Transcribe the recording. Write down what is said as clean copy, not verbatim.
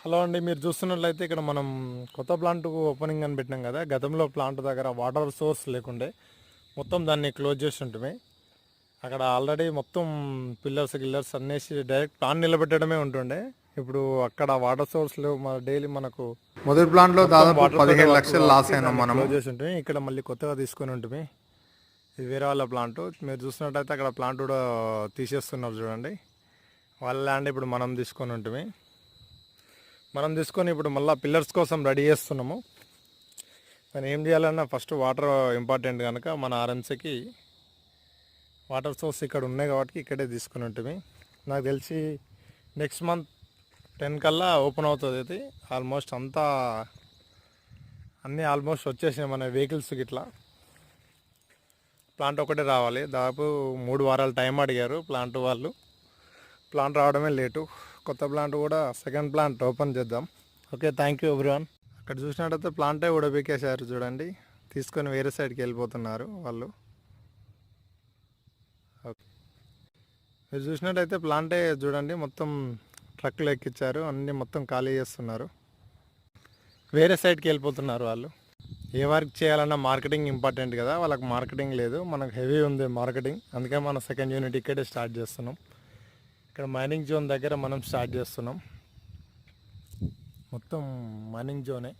Hello అండి, మీరు చూస్తున్నట్లయితే ఇక్కడ మనం కొత్త ప్లాంట్ ఓపెనింగ్ అని పెట్టినాం కదా. గతంలో ప్లాంట్ దగ్గర వాటర్ సోర్స్ లేకుండే మొత్తం దాన్ని క్లోజ్ చేసి ఉంటుంది. అక్కడ ఆల్రెడీ మొత్తం పిల్లర్స్ అన్నేసి డైరెక్ట్ ప్లాంట్ నిలబెట్టడమే ఉంటుండే. ఇప్పుడు అక్కడ వాటర్ సోర్స్ లేవు. డైలీ మనకు మొదటి ప్లాంట్ లో దాదాపు వాటర్ 15 లక్షలు లాస్ అయినాం మనం. క్లోజ్ చేసి ఉంటుంది. ఇక్కడ మళ్ళీ కొత్తగా తీసుకొని ఉంటుంది. ఇది వేరే వాళ్ళ ప్లాంట్. మీరు చూసినట్టయితే అక్కడ ప్లాంట్ కూడా తీసేస్తున్నారు చూడండి. వాళ్ళ ల్యాండ్ ఇప్పుడు మనం తీసుకొని ఉంటుంది. మనం తీసుకొని ఇప్పుడు మళ్ళీ పిల్లర్స్ కోసం రెడీ చేస్తున్నాము. మనం ఏం చేయాలన్నా ఫస్ట్ వాటర్ ఇంపార్టెంట్ కనుక మన ఆర్ఎంసీకి వాటర్ సోర్స్ ఇక్కడ ఉన్నాయి కాబట్టి ఇక్కడే తీసుకుని ఉంటుంది. నాకు తెలిసి నెక్స్ట్ మంత్ 10 కల్లా ఓపెన్ అవుతుంది. ఇది ఆల్మోస్ట్ అంతా అన్నీ ఆల్మోస్ట్ వచ్చేసినాయి మన వెహికల్స్కి. ఇట్లా ప్లాంట్ ఒకటే రావాలి. దాదాపు 3 వారాలు టైం అడిగారు ప్లాంట్ వాళ్ళు. ప్లాంట్ రావడమే లేటు. కొత్త ప్లాంట్ కూడా సెకండ్ ప్లాంట్ ఓపెన్ చేద్దాం. Okay, thank you everyone. అక్కడ చూసినట్టయితే ప్లాంటే ఉడబెక్కేశారు చూడండి. తీసుకొని వేరే సైడ్కి వెళ్ళిపోతున్నారు వాళ్ళు. ఓకే, మీరు చూసినట్టయితే ప్లాంటే చూడండి మొత్తం ట్రక్లు ఎక్కించారు. అన్నీ మొత్తం ఖాళీ చేస్తున్నారు. వేరే సైడ్కి వెళ్ళిపోతున్నారు వాళ్ళు. ఏ వర్క్ చేయాలన్నా మార్కెటింగ్ ఇంపార్టెంట్ కదా. వాళ్ళకి మార్కెటింగ్ లేదు, మనకు హెవీ ఉంది మార్కెటింగ్. అందుకే మన సెకండ్ యూనిట్ ఇక్కడే స్టార్ట్ చేస్తున్నాం. ఇక్కడ మైనింగ్ జోన్ దగ్గర మనం స్టార్ట్ చేస్తున్నాం. మొత్తం మైనింగ్ జోనే.